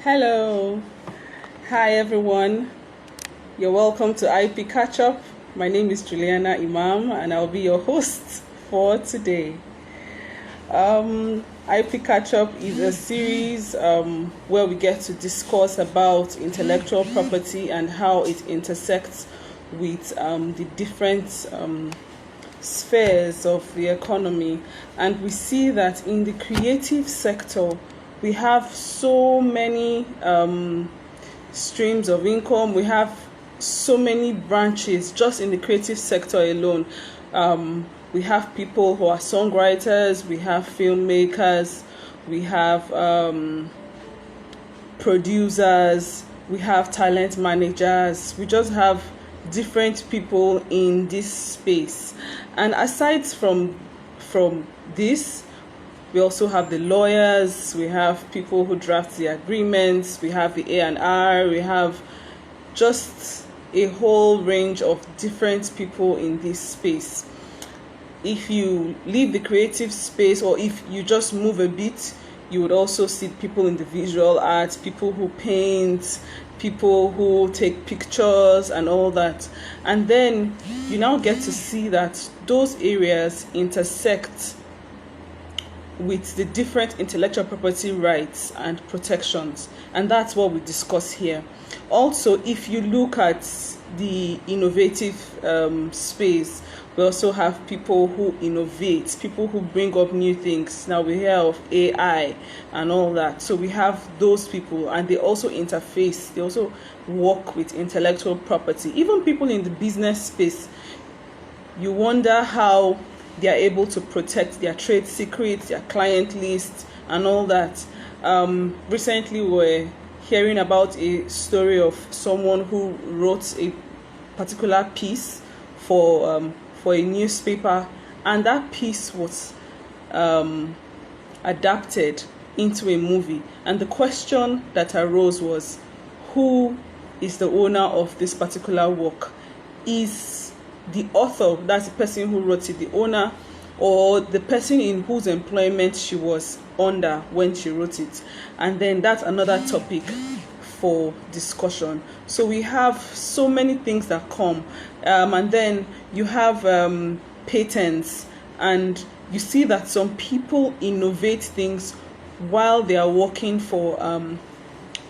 Hello. Hi, everyone. You're welcome to IPcatchUP. My name is Juliana Imam, and I'll be your host for today. IPcatchUP is a series where we get to discuss about intellectual property and how it intersects with the different spheres of the economy. And we see that in the creative sector, we have so many streams of income. We have so many branches just in the creative sector alone. We have people who are songwriters, we have filmmakers, we have producers, we have talent managers. We just have different people in this space. And aside from this, we also have the lawyers, we have people who draft the agreements, we have the A&R, we have just a whole range of different people in this space. If you leave the creative space, or if you just move a bit, you would also see people in the visual arts, people who paint, people who take pictures and all that. And then you now get to see that those areas intersect with the different intellectual property rights and protections, and that's what we discuss here. Also, if you look at the innovative space, we also have people who innovate, people who bring up new things. Now we hear of AI and all that, so we have those people, and they also interface, they also work with intellectual property. Even people in the business space, you wonder how they are able to protect their trade secrets, their client list, and all that. Recently, we were hearing about a story of someone who wrote a particular piece for a newspaper, and that piece was adapted into a movie. And the question that arose was, who is the owner of this particular work? Is the author, that's the person who wrote it, the owner, or the person in whose employment she was under when she wrote it? And then that's another topic for discussion. So we have so many things that come, and then you have patents, and you see that some people innovate things while they are working for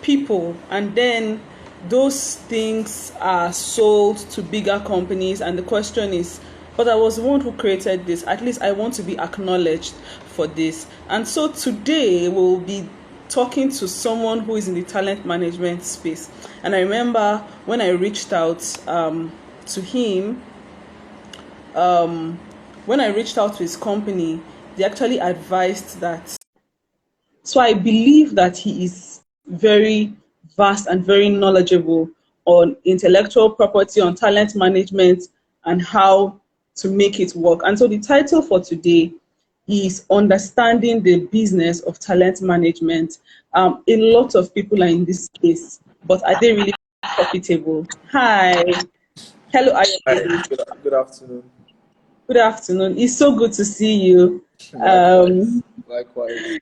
people, and then those things are sold to bigger companies. And the question is, but I was the one who created this, at least I want to be acknowledged for this. And so today we'll be talking to someone who is in the talent management space. And I remember when I reached out to him, when I reached out to his company, they actually advised that. So I believe that he is very vast and very knowledgeable on intellectual property, on talent management, and how to make it work. And so the title for today is Understanding the Business of Talent Management. A lot of people are in this space, but are they really profitable? Hi. Hello, Ayodele. Hi, good afternoon. Good afternoon. It's so good to see you. Likewise.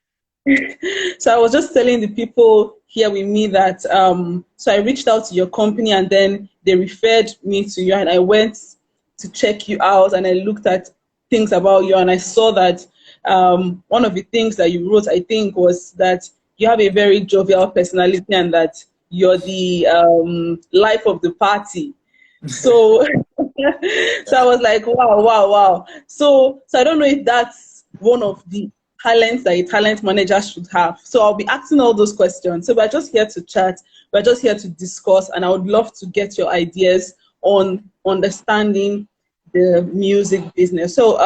So I was just telling the people here with me that so I reached out to your company, and then they referred me to you, and I went to check you out, and I looked at things about you, and I saw that one of the things that you wrote, I think, was that you have a very jovial personality, and that you're the life of the party. So so I was like, wow. So I don't know if that's one of the talents that a talent manager should have. So I'll be asking all those questions. So we're just here to chat, we're just here to discuss, and I would love to get your ideas on understanding the music business. So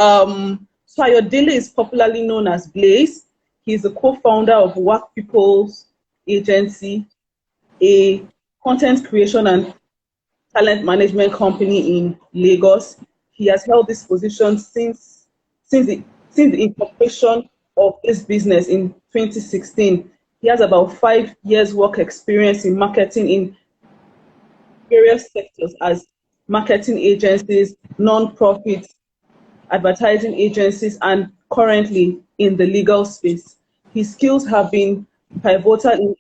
Ayodele is popularly known as Blaise. He's the co-founder of Work People's Agency, a content creation and talent management company in Lagos. He has held this position since the incorporation of this business in 2016. He has about 5 years work experience in marketing in various sectors as marketing agencies, non-profit advertising agencies, and currently in the legal space. His skills have been pivotal in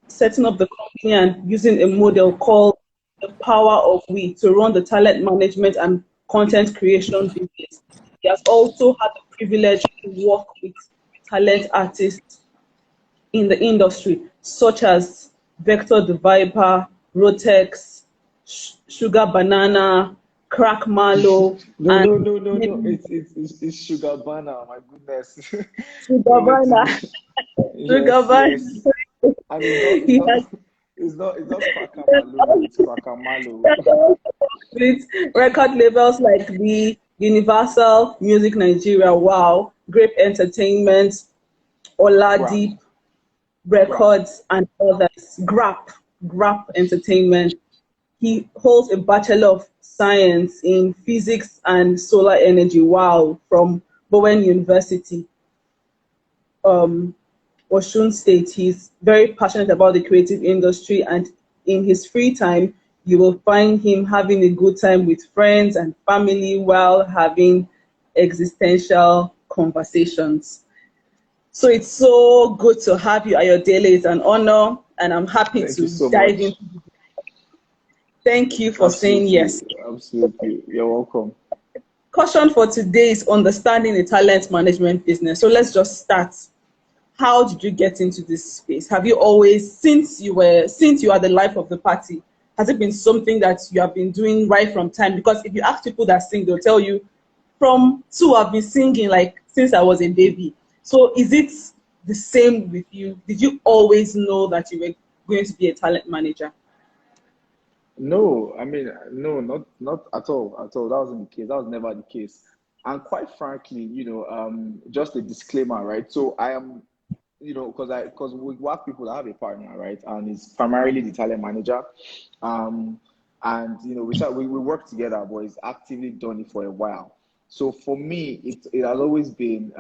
setting up the company and using a model called the Power of We to run the talent management and content creation business. He has also had the privilege to work with talent artists in the industry, such as Vector the Viper, Rotex, Sugar Banana, Crack Marlow, No, and no, no, no, no. many It's Sugar Banner. My goodness. Sugar Don't let it Banana, be. Sugar Yes, yes. Banana. And it's not, it's He not, has it's not Crackamalo. It's Crackamalo. with record labels like the Universal Music Nigeria, Wow, Grape Entertainment, Grab, Oladi grab. Records, and others. Grap Entertainment. He holds a Bachelor of Science in Physics and Solar Energy, wow, from Bowen University, Osun State. He's very passionate about the creative industry, and in his free time, you will find him having a good time with friends and family while having existential conversations. So it's so good to have you, Ayodele. It's an honor, and I'm happy Thank you to so dive much. in. Thank you for saying Absolutely, yes. absolutely. You're welcome. Caution for today is understanding the talent management business. So let's just start. How did you get into this space? Have you always, since you are the life of the party, has it been something that you have been doing right from time? Because if you ask people that sing, they'll tell you, from two, I've been singing like since I was a baby. So is it the same with you? Did you always know that you were going to be a talent manager? No, I mean, no, not at all, at all. That wasn't the case. That was never the case. And quite frankly, just a disclaimer, right? So I am, because we work people that have a partner, right? And it's primarily the talent manager. Um, and we work together, but he's actively done it for a while. So for me, it has always been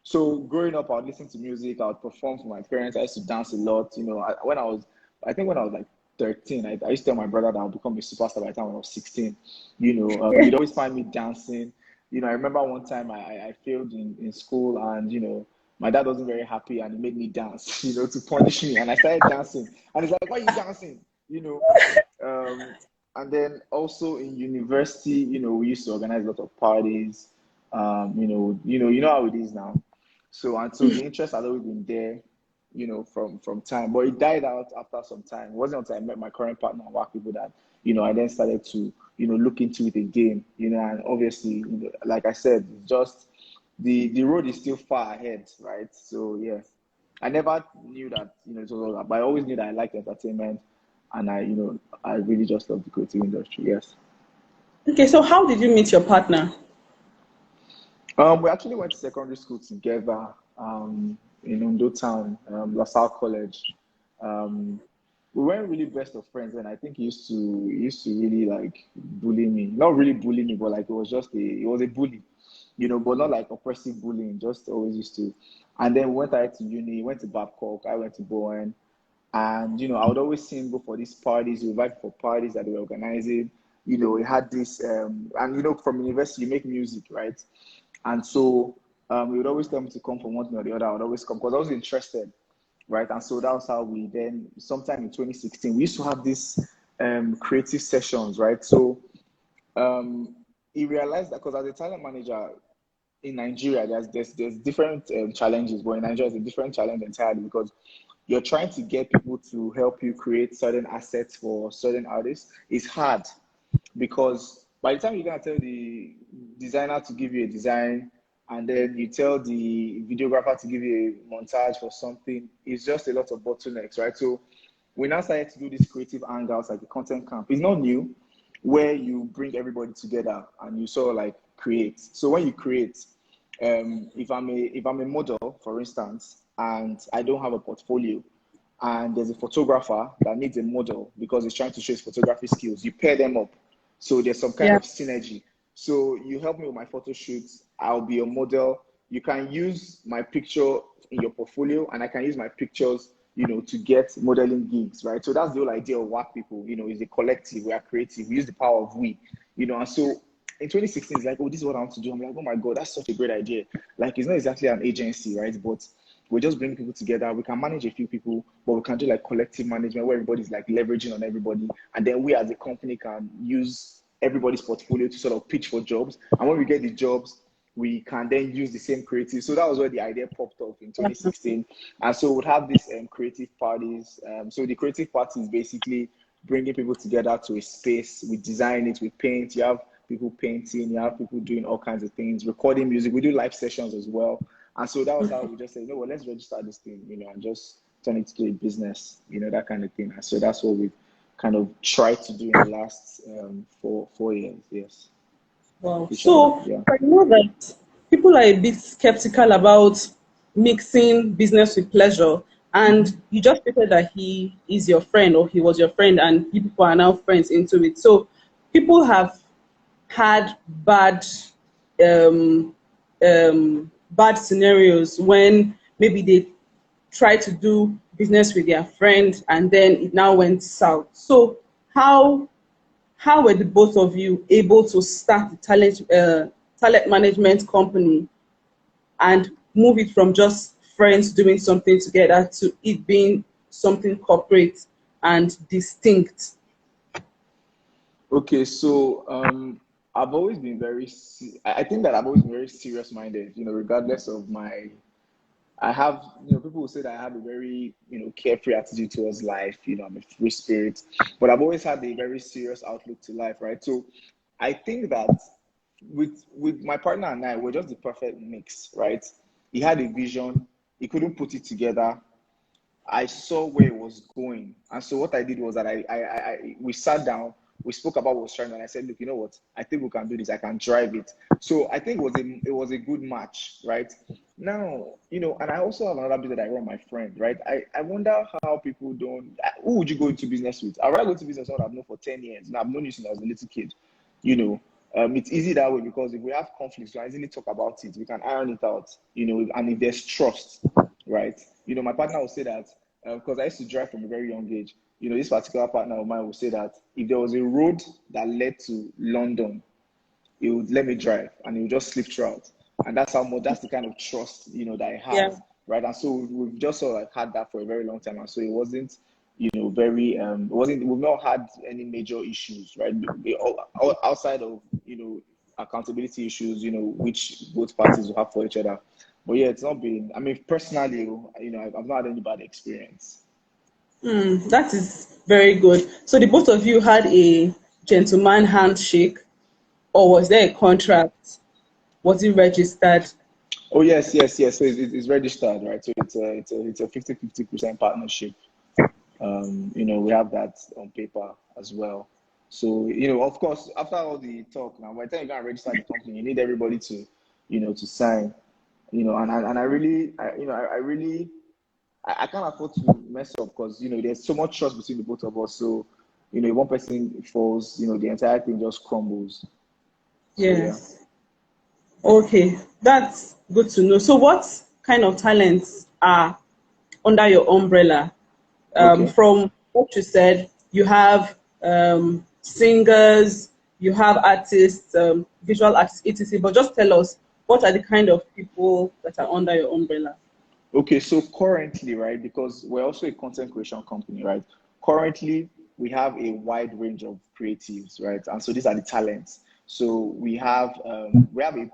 so growing up, I would listen to music, I would perform for my parents, I used to dance a lot. I think when I was like 13, I used to tell my brother that I'll become a superstar by the time I was 16. You'd always find me dancing. I remember one time I failed in school, and my dad wasn't very happy, and he made me dance, to punish me. And I started dancing, and he's like, "Why are you dancing?" You know. And then also in university, we used to organize a lot of parties. You know how it is now. So the interest had always been there, from time. But it died out after some time. It wasn't until I met my current partner and work people that, I then started to, look into it again, and obviously, like I said, just the road is still far ahead, right? So yeah. I never knew that, it was all that, but I always knew that I liked entertainment, and I really just love the creative industry. Yes. Okay, so how did you meet your partner? We actually went to secondary school together, in Ondo Town, LaSalle College. Um, we weren't really best of friends, and I think he used to really like bully me. Not really bully me, but like it was a bully, but not like oppressive bullying. Just always used to. And then we went out to uni, went to Babcock, I went to Bowen, and I would always see him go for these parties, we invite for parties that they were organizing. We had this, and from university you make music, right? And so he would always tell me to come from one thing or the other. I would always come because I was interested, right? And so that was how we then, sometime in 2016, we used to have these creative sessions, right? So he realized that because as a talent manager in Nigeria, there's different challenges, but in Nigeria, it's a different challenge entirely because you're trying to get people to help you create certain assets for certain artists. It's hard because by the time you're gonna tell the designer to give you a design, and then you tell the videographer to give you a montage for something, it's just a lot of bottlenecks, right? So we now started to do these creative hangouts like the content camp. It's not new, where you bring everybody together and you sort of like create. So when you create, if I'm a model, for instance, and I don't have a portfolio, and there's a photographer that needs a model because he's trying to show his photography skills, you pair them up. So there's some kind Yeah. of synergy. So you help me with my photo shoots, I'll be a model. You can use my picture in your portfolio, and I can use my pictures, to get modeling gigs, right? So that's the whole idea of work people, is a collective, we are creative, we use the power of we, and so in 2016, it's like, oh, this is what I want to do. I'm like, oh my God, that's such a great idea. Like, it's not exactly an agency, right? But we just bring people together. We can manage a few people, but we can do like collective management where everybody's like leveraging on everybody. And then we as a company can use everybody's portfolio to sort of pitch for jobs. And when we get the jobs, we can then use the same creative. So that was where the idea popped up in 2016. And so we'd have these creative parties. So the creative party is basically bringing people together to a space. We design it, we paint. You have people painting, you have people doing all kinds of things, recording music. We do live sessions as well. And so that was how we just said, well, let's register this thing, and just turn it to a business, that kind of thing. And so that's what we've kind of tried to do in the last 4 years. Yes. Wow. So yeah. I know that people are a bit skeptical about mixing business with pleasure. And you just stated that he is your friend, or he was your friend, and you people are now friends into it. So people have had bad bad scenarios when maybe they try to do business with their friend and then it now went south. So how were the both of you able to start the talent management company and move it from just friends doing something together to it being something corporate and distinct? Okay, so I've always been I think that I've always been very serious minded, regardless of I have, people will say that I have a very, carefree attitude towards life. I'm a free spirit, but I've always had a very serious outlook to life, right? So I think that with my partner and I, we're just the perfect mix, right? He had a vision, he couldn't put it together. I saw where it was going, and so what I did was that we sat down, we spoke about what was trying, and I said, look, you know what? I think we can do this. I can drive it. So I think it was a good match, right? Now, and I also have another business that I run, my friend, right? I wonder how people don't. Who would you go into business with? I rather go into business with someone I've known for 10 years, and I've known you since I was a little kid. It's easy that way because if we have conflicts, we can easily talk about it. We can iron it out, and if there's trust, right? My partner will say that because I used to drive from a very young age. This particular partner of mine will say that if there was a road that led to London, he would let me drive and he would just sleep throughout. And that's that's the kind of trust, that I Yeah. have, right? And so we've just sort of like had that for a very long time. And so it wasn't, very, we've not had any major issues, right? Outside of, accountability issues, which both parties will have for each other. But yeah, it's not been, I mean, personally, I've not had any bad experience. That is very good. So the both of you had a gentleman handshake, or was there a contract? Was it registered? Oh, yes. So it's registered, right? So it's a 50-50% partnership. We have that on paper as well. So, of course, after all the talk, now by the time you can register the company, you need everybody to, to sign, and I really, I can't afford to mess up because, there's so much trust between the both of us. So, if one person falls, the entire thing just crumbles. So, yeah. Yes. Okay, that's good to know. So what kind of talents are under your umbrella? Okay. From what you said, you have singers, you have artists, visual artists, etc. But just tell us, what are the kind of people that are under your umbrella? Okay, so currently, right, because we're also a content creation company, right? Currently, we have a wide range of creatives, right? And so these are the talents. So we have a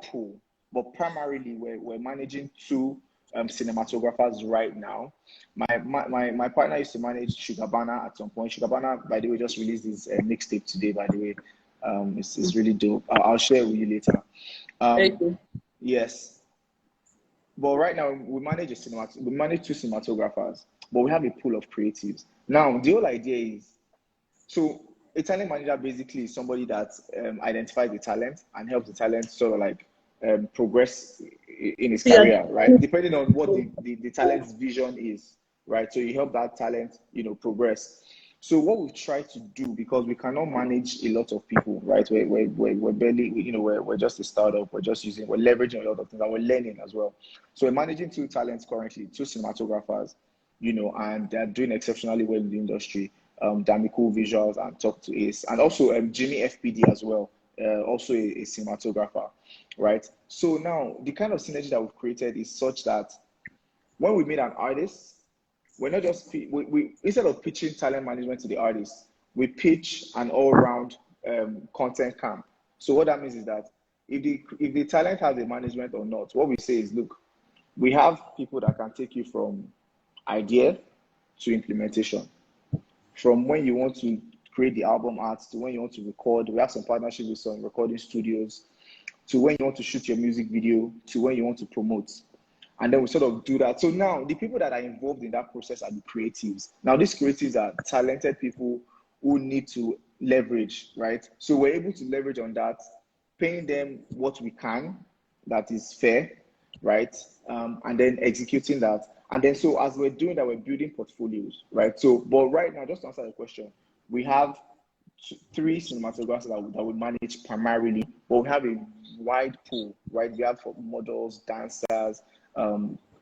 pool, but primarily we're managing two cinematographers right now. My partner used to manage Sugabana at some point. Sugabana, by the way, just released his mixtape today, by the way. It's really dope. I'll share it with you later. Thank you. Yes. But right now, we manage two cinematographers, but we have a pool of creatives. Now, the whole idea is, so a talent manager basically is somebody that identifies the talent and helps the talent sort of like progress in his Yeah. career, right? Depending on what the talent's vision is, right? So you help that talent, progress. So what we've tried to do, because we cannot manage a lot of people, right? We're barely, we're just a startup. We're leveraging a lot of things and we're learning as well. So we're managing two talents currently, two cinematographers, and they're doing exceptionally well in the industry. Damico Visuals and Talk to Ace, and also Jimmy FPD as well, also a cinematographer, right? So now the kind of synergy that we've created is such that when we meet an artist, we're not just we instead of pitching talent management to the artist, we pitch an all-round content camp. So what that means is that if the talent has a management or not, what we say is, look, we have people that can take you from idea to implementation. From when you want to create the album art to when you want to record, we have some partnership with some recording studios, to when you want to shoot your music video, to when you want to promote. And then we sort of do that. So now the people that are involved in that process are the creatives. Now these creatives are talented people who need to leverage, right? So we're able to leverage on that, paying them what we can, that is fair, right? And then executing that. And then so as we're doing that, we're building portfolios, right? So, but right now, just to answer the question, we have three cinematographers that we manage primarily, but we have a wide pool, right? We have models, dancers,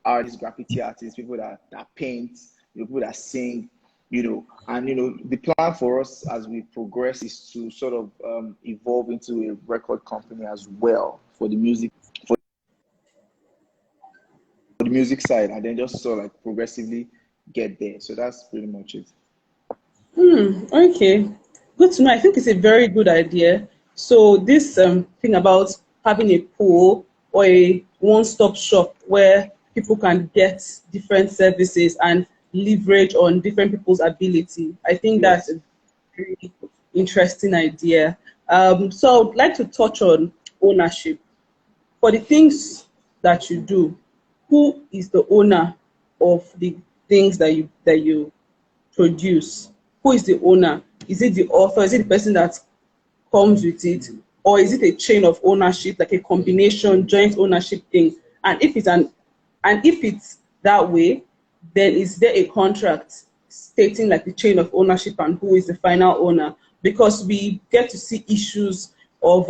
artists, graffiti artists, people that paint, people that sing, and the plan for us as we progress is to sort of evolve into a record company as well for the music side, and then just sort of like progressively get there. So that's pretty much it. Okay, good to know. I think it's a very good idea. So this thing about having a pool or a one-stop shop where people can get different services and leverage on different people's ability, I think that's Yes. a very interesting idea. So I'd like to touch on ownership. For the things that you do, who is the owner of the things that you produce? Who is the owner? Is it the author? Is it the person that comes with it? Or is it a chain of ownership, like a combination, joint ownership thing? And if it's that way, then is there a contract stating like the chain of ownership and who is the final owner? Because we get to see issues of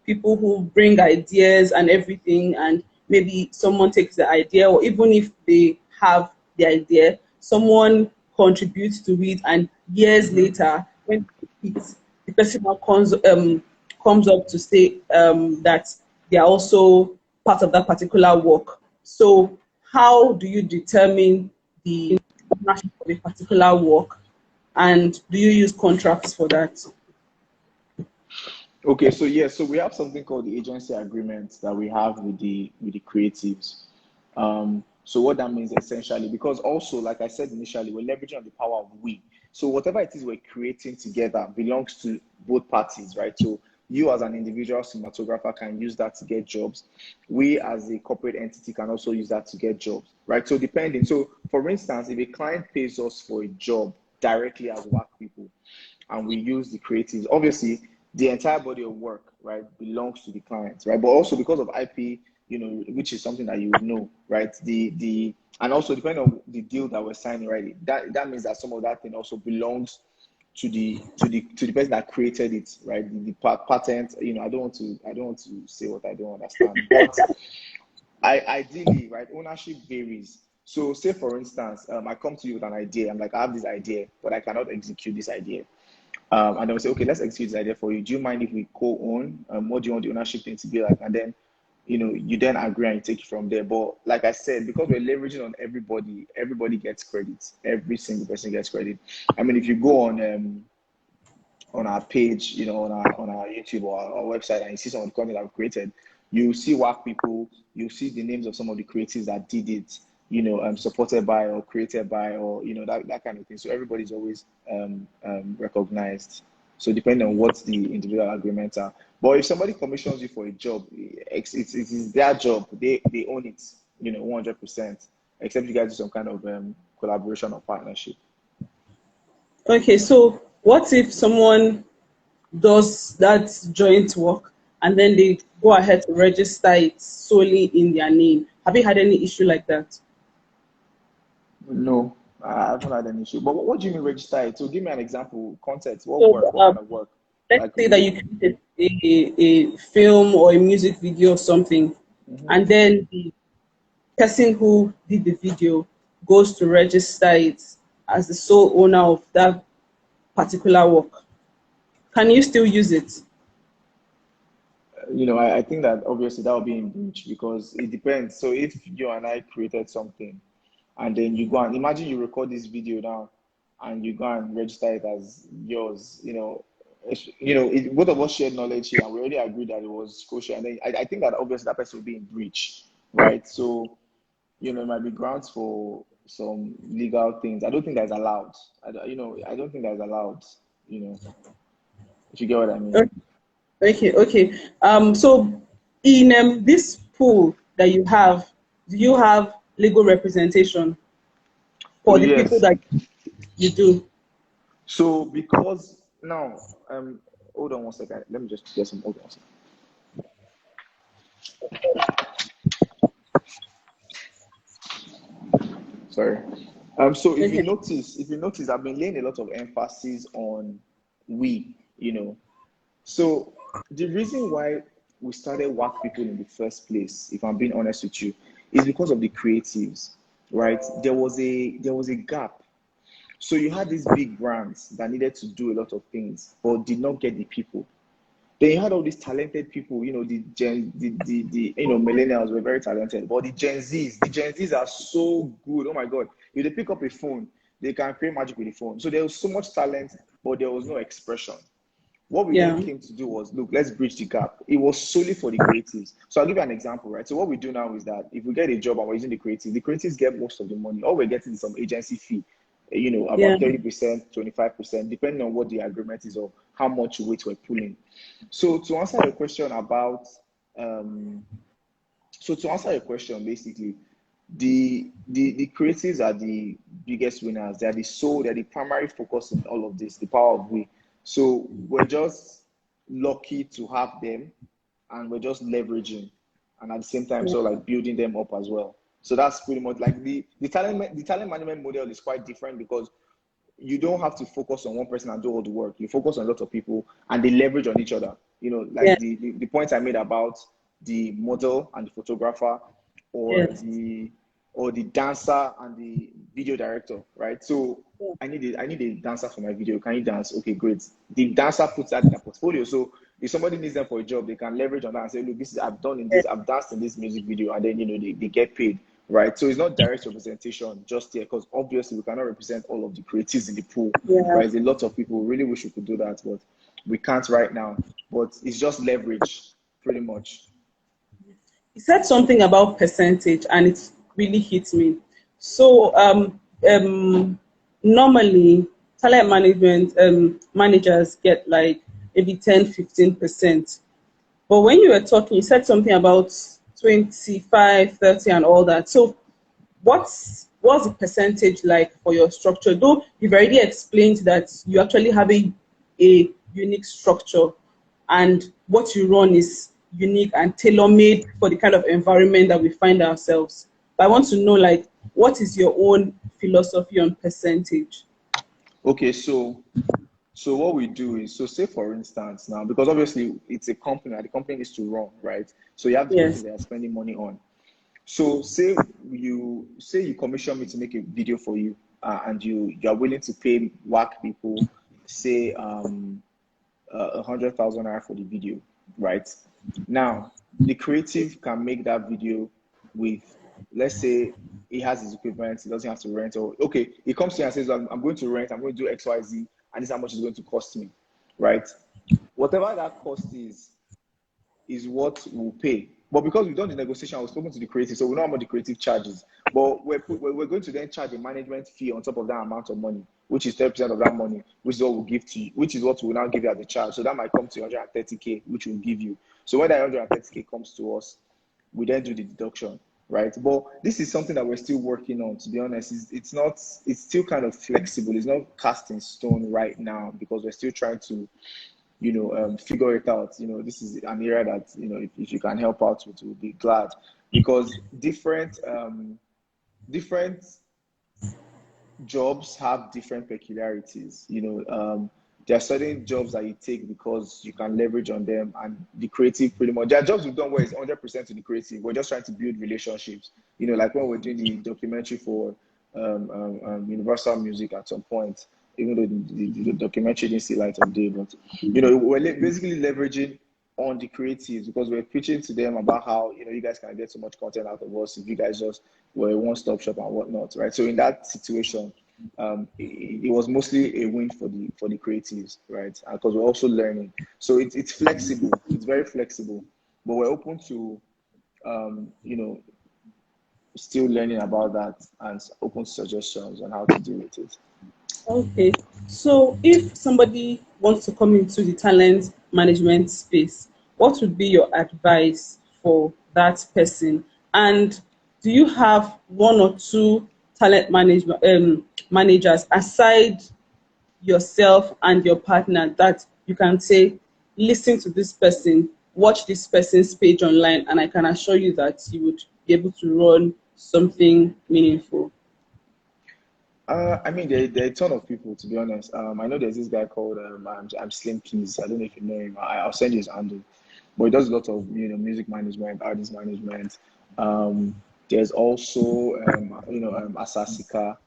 people who bring ideas and everything, and maybe someone takes the idea, or even if they have the idea, someone contributes to it, and years Mm-hmm. later, when it's, the person now comes up to say that they are also part of that particular work. So, how do you determine the ownership of a particular work, and do you use contracts for that? Okay, so yeah, so we have something called the agency agreement that we have with the creatives. So what that means essentially, because also, like I said initially, we're leveraging on the power of we. So whatever it is we're creating together belongs to both parties, right? So you as an individual cinematographer can use that to get jobs. We as a corporate entity can also use that to get jobs, right? So depending. So for instance, if a client pays us for a job directly as work people, and we use the creatives, obviously the entire body of work, right, belongs to the client, right? But also because of IP, which is something that you would know, right? The and also depending on the deal that we're signing, right? That means that some of that thing also belongs to the person that created it, right? The patent, I don't want to say what I don't understand, but ideally, right, ownership varies. So say for instance, I come to you with an idea. I'm like, I have this idea, but I cannot execute this idea. And then we say, okay, let's execute this idea for you. Do you mind if we co-own? What do you want the ownership thing to be like? And then, you then agree and you take it from there. But like I said, because we're leveraging on everybody gets credit. Every single person gets credit. I mean, if you go on our page, on our YouTube or our website, and you see some of the content that we've created, you see work people, you see the names of some of the creatives that did it, supported by or created by, or that kind of thing. So everybody's always recognized. So depending on what the individual agreements are. But if somebody commissions you for a job, it's their job. They own it, 100%. Except you guys do some kind of collaboration or partnership. Okay, so what if someone does that joint work and then they go ahead to register it solely in their name? Have you had any issue like that? No, I haven't had an issue. But what do you mean register it? So give me an example, context. What So work? What kind of work? let's Like, say that you created a film or a music video or something, mhm. and then the person who did the video goes to register it as the sole owner of that particular work. Can you still use it? I think that obviously that will be in breach because it depends. So if you and I created something, and then you go and imagine you record this video now, and you go and register it as yours. Both of us shared knowledge here, and we already agreed that it was kosher. And then I think that obviously that person will be in breach, right? So, it might be grounds for some legal things. I don't think that's allowed. I don't think that's allowed. If you get what I mean. Okay. So in this pool that you have, do you have legal representation Oh, for the people yes. that you do? So because now, hold on one second. Let me just get some. Hold on one second. Sorry. So Okay. if you notice, I've been laying a lot of emphasis on we. So the reason why we started Work People in the first place, if I'm being honest with you, is because of the creatives, right? There was a gap. So you had these big brands that needed to do a lot of things, but did not get the people. Then you had all these talented people, the millennials were very talented, but the Gen Zs are so good. Oh my God. If they pick up a phone, they can create magic with the phone. So there was so much talent, but there was no expression. What we then Yeah. came to do was, look, let's bridge the gap. It was solely for the creatives. So I'll give you an example, right? So what we do now is that if we get a job and we're using the creatives get most of the money. All we're getting is some agency fee, Yeah. about 30%, 25%, depending on what the agreement is or how much weight we're pulling. So to answer your question about, um, basically, the creatives are the biggest winners. They're the soul, they're the primary focus in all of this, the power of we. So we're just lucky to have them, and we're just leveraging, and at the same time, Yeah. so like building them up as well. So that's pretty much like the talent management model is quite different because you don't have to focus on one person and do all the work. You focus on a lot of people and they leverage on each other. Yeah. Like the point I made about the model and the photographer, or Yes. the dancer and the video director, right? So Yeah. I need a dancer for my video. Can you dance? Okay, great. The dancer puts that in their portfolio. So if somebody needs them for a job, they can leverage on that and say, look, this is I've danced in this music video, and then they get paid. Right. So it's not direct representation just here, because obviously we cannot represent all of the creatives in the pool. Yeah. Right. There's a lot of people who really wish we could do that, but we can't right now. But it's just leverage, pretty much. You said something about percentage, and it really hit me. So normally talent management managers get like maybe 10-15%. But when you were talking, you said something about 25, 30, and all that. So what's the percentage like for your structure? Though you've already explained that you actually have a unique structure, and what you run is unique and tailor-made for the kind of environment that we find ourselves. But I want to know, like, what is your own philosophy on percentage? Okay, so what we do is, so say for instance now, because obviously it's a company and the company needs to run, right? So you have different things Yes. they are spending money on. So say you commission me to make a video for you, and you are willing to pay work people, say 100,000 naira for the video, right? Now the creative can make that video with, let's say, he has his equipment, he doesn't have to rent, or okay, he comes to you and says, I'm going to rent, I'm going to do XYZ, and this is how much it's going to cost me, right? Whatever that cost is what we'll pay. But because we've done the negotiation, we've spoken to the creative, so we know how much the creative charges. But we're going to then charge a management fee on top of that amount of money, which is 30% of that money, which is what we'll give to you, which is what we'll now give you as a charge. So that might come to 130K, which we'll give you. So when that 130K comes to us, we then do the deduction, right? But this is something that we're still working on, to be honest. It's still kind of flexible. It's not cast in stone right now because we're still trying to figure it out. This is an area that, if you can help out with, we'll be glad, because different jobs have different peculiarities. There are certain jobs that you take because you can leverage on them, and the creative pretty much. There are jobs we've done where it's 100% to the creative. We're just trying to build relationships. Like when we're doing the documentary for Universal Music at some point, even though the documentary didn't see light of day, but we're basically leveraging on the creatives because we're preaching to them about how you guys can get so much content out of us if you guys just we're a one-stop shop and whatnot, right? So in that situation, it was mostly a win for the creatives, right? Because we're also learning. So it's flexible. It's very flexible, but we're open to you know, still learning about that and open suggestions on how to deal with it. Okay. So if somebody wants to come into the talent management space, what would be your advice for that person? And do you have one or two talent management managers aside yourself and your partner that you can say, listen to this person, watch this person's page online, and I can assure you that you would be able to run something meaningful? I mean, there are a ton of people, to be honest. I know there's this guy called I'm Slim Keys. I don't know if you know him. I'll send you his handle. But he does a lot of, music management, artist management. Um, there's also Asasika.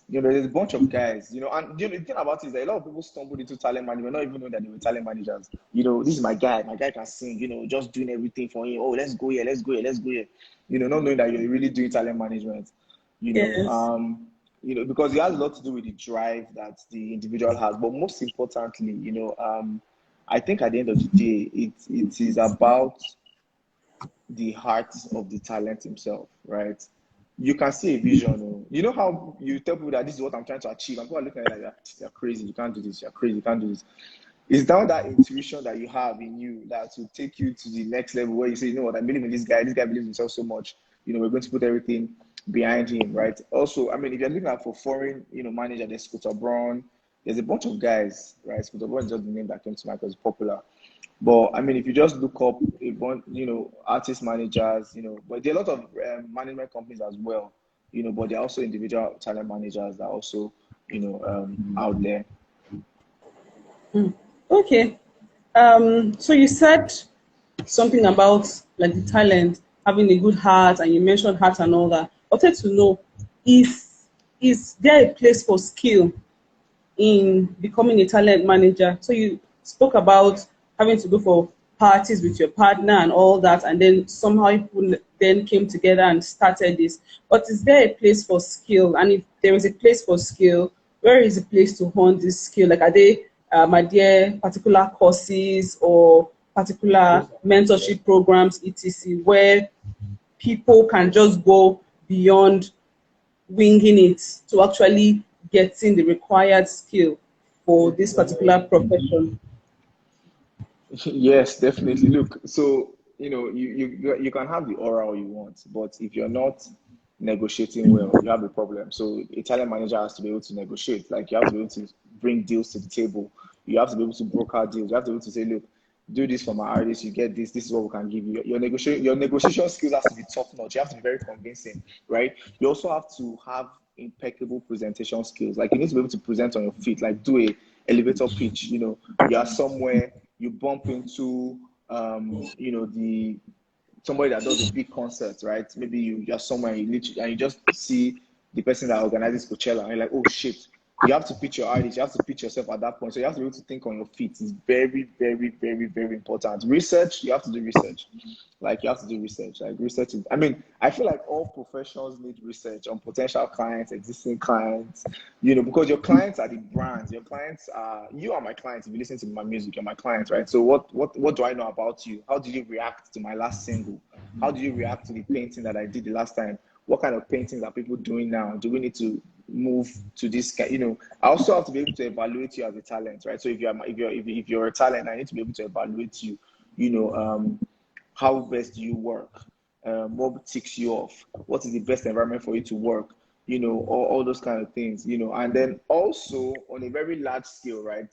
There's a bunch of guys. And the thing about it is that a lot of people stumbled into talent management, not even knowing that they were talent managers. This is my guy. My guy can sing. Just doing everything for him. Oh, let's go here. Let's go here. Let's go here. Not knowing that you're really doing talent management. You know, Yes. um, because it has a lot to do with the drive that the individual has. But most importantly, I think at the end of the day, it is about the heart of the talent himself, right? You can see a vision. You know how you tell people that this is what I'm trying to achieve, and people are looking at it like, you're crazy, you can't do this, you're crazy, you can't do this. It's down that intuition that you have in you that will take you to the next level where you say, you know what, I believe in this guy believes in himself so much, we're going to put everything behind him, right? Also, I mean, if you're looking at for foreign, manager, there's Scooter Braun, there's a bunch of guys, right? Scooter Braun is just the name that came to mind because it's popular. But I mean, if you just look up a bunch, artist managers, but there are a lot of management companies as well, but there are also individual talent managers that are also, out there. Okay. So you said something about like the talent, having a good heart, and you mentioned heart and all that. I wanted to know, is there a place for skill in becoming a talent manager? So you spoke about having to go for parties with your partner and all that, and then somehow you then came together and started this. But is there a place for skill? And if there is a place for skill, where is the place to hone this skill? Like, are there particular courses or particular mentorship programs, etc., where people can just go beyond winging it to actually getting the required skill for this particular profession? Yes, definitely. Look, so you can have the aura all you want, but if you're not negotiating well, you have a problem. So a talent manager has to be able to negotiate. Like you have to be able to bring deals to the table. You have to be able to broker deals. You have to be able to say, look, do this for my artist. You get this. This is what we can give you. Your negotiation skills has to be top notch. You have to be very convincing, right? You also have to have impeccable presentation skills. Like you need to be able to present on your feet. Like do a elevator pitch. You are somewhere, you bump into the somebody that does a big concert, right? Maybe you're somewhere you literally and you just see the person that organizes Coachella and you're like, oh shit. You have to pitch your artist, you have to pitch yourself at that point. So you have to be able to think on your feet. It's very, very, very, very important. Research, you have to do research. Like you have to do research. Like research is, I mean, I feel like all professionals need research on potential clients, existing clients, because your clients are the brands. Your clients are, you are my clients. If you listen to my music, you're my clients, right? So what do I know about you? How did you react to my last single? How did you react to the painting that I did the last time? What kind of paintings are people doing now? Do we need to move to this kind? I also have to be able to evaluate you as a talent, right? So if you're a talent, I need to be able to evaluate you. How best do you work? What ticks you off? What is the best environment for you to work? All those kind of things, and then also on a very large scale, right?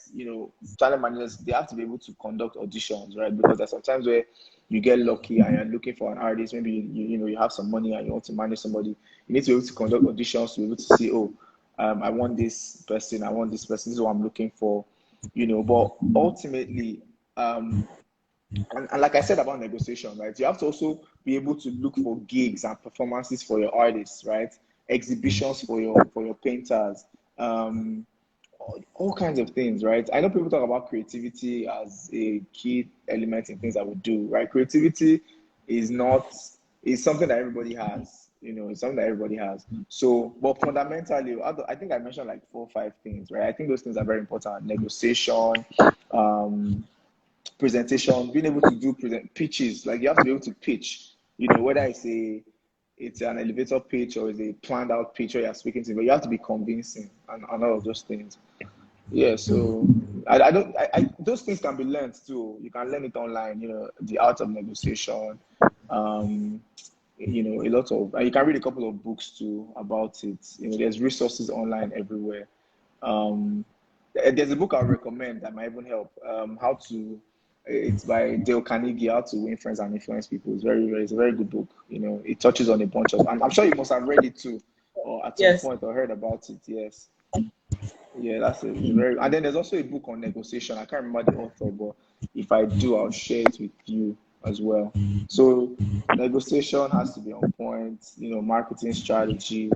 Talent managers, they have to be able to conduct auditions, right? Because there's sometimes where you get lucky and you're looking for an artist, maybe you have some money and you want to manage somebody, you need to be able to conduct auditions to be able to see, oh, I want this person, I want this person, this is what I'm looking for, but ultimately, and like I said about negotiation, right? You have to also be able to look for gigs and performances for your artists, right? Exhibitions for your painters, all kinds of things, right? I know people talk about creativity as a key element in things that we do, right? Creativity is not is something that everybody has. It's something that everybody has. So, but fundamentally, I think I mentioned like 4 or 5 things, right? I think those things are very important. Negotiation, um, presentation, being able to do pitches. Like you have to be able to pitch. Whether it's an elevator pitch or it's a planned out pitch or you're speaking to, but you have to be convincing and all of those things. Yeah, so I don't those things can be learned too. You can learn it online, the art of negotiation. Um, a lot of and you can read a couple of books too about it. There's resources online everywhere. Um, there's a book I recommend that might even help. It's by Dale Carnegie, How to Win Friends and Influence People. It's a very good book. It touches on a bunch of, I'm sure you must have read it too, or at some Yes. point or heard about it. Yes. Yeah, it's a very, and then there's also a book on negotiation. I can't remember the author, but if I do, I'll share it with you as well. So negotiation has to be on point, marketing strategy,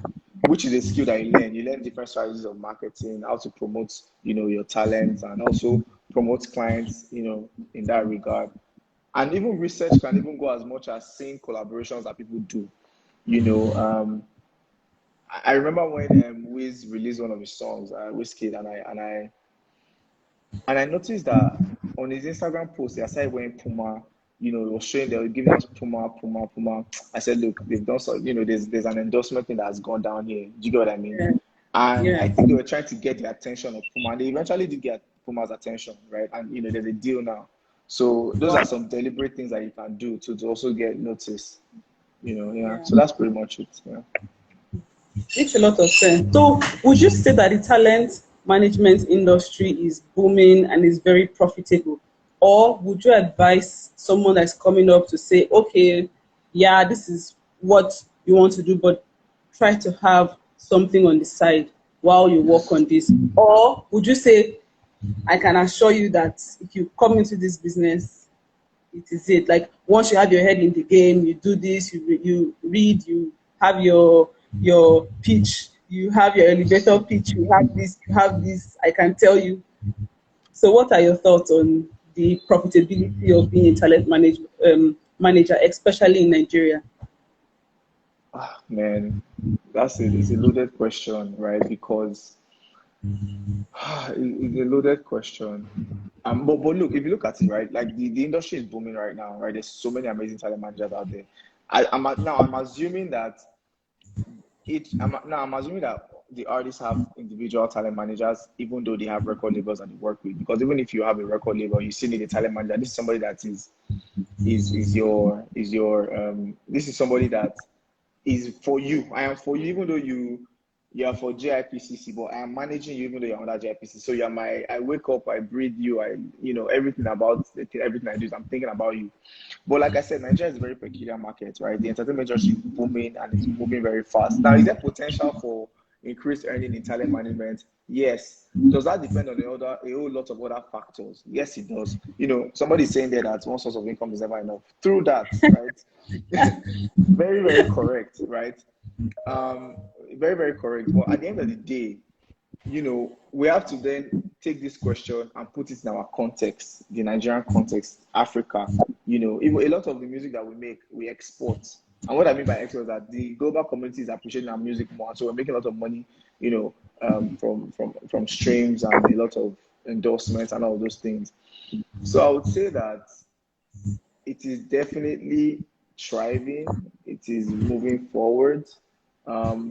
which is a skill that you learn. You learn different strategies of marketing, how to promote, your talents and also promote clients, in that regard. And even research can even go as much as seeing collaborations that people do. I remember when Wiz released one of his songs, Wizkid, and I noticed that on his Instagram post, he started wearing Puma. It was showing they were giving us Puma, Puma, Puma. I said, look, they've done so. There's an endorsement thing that has gone down here. Do you get what I mean? Yeah. And Yeah. I think they were trying to get the attention of Puma, and they eventually did get Puma's attention, right? And there's a deal now. So those are some deliberate things that you can do to also get noticed. Yeah. So that's pretty much it. Yeah. Makes a lot of sense. So, would you say that the talent management industry is booming and is very profitable? Or would you advise someone that's coming up to say, okay, yeah, this is what you want to do, but try to have something on the side while you work on this? Or would you say, I can assure you that if you come into this business, it is it. Like once you have your head in the game, you do this, you read, you have your pitch, you have your elevator pitch, you have this, I can tell you. So what are your thoughts on the profitability of being a manager, especially in Nigeria? Man, it's a loaded question, right? Because it's a loaded question. But look, if you look at it, right, like the industry is booming right now, right? There's so many amazing talent managers out there. I'm assuming that I'm assuming that the artists have individual talent managers, even though they have record labels that they work with. Because even if you have a record label, you still need a talent manager. This is somebody that this is somebody that is for you. I am for you, even though you are for JIPCC, but I am managing you even though you're under JIPCC. So I wake up, I breathe you, everything I do is I'm thinking about you. But like I said, Nigeria is a very peculiar market, right? The entertainment industry is booming and it's moving very fast. Now, is there potential for increased earning in talent management? Yes. Does that depend on a whole lot of other factors? Yes, it does. Somebody's saying there that one source of income is never enough. Through that, right? Very, very correct, right? Very, very correct. But at the end of the day, we have to then take this question and put it in our context, the Nigerian context, Africa. Even a lot of the music that we make, we export. And what I mean by export is that the global community is appreciating our music more. So we're making a lot of money, from streams and a lot of endorsements and all those things. So I would say that it is definitely thriving. It is moving forward.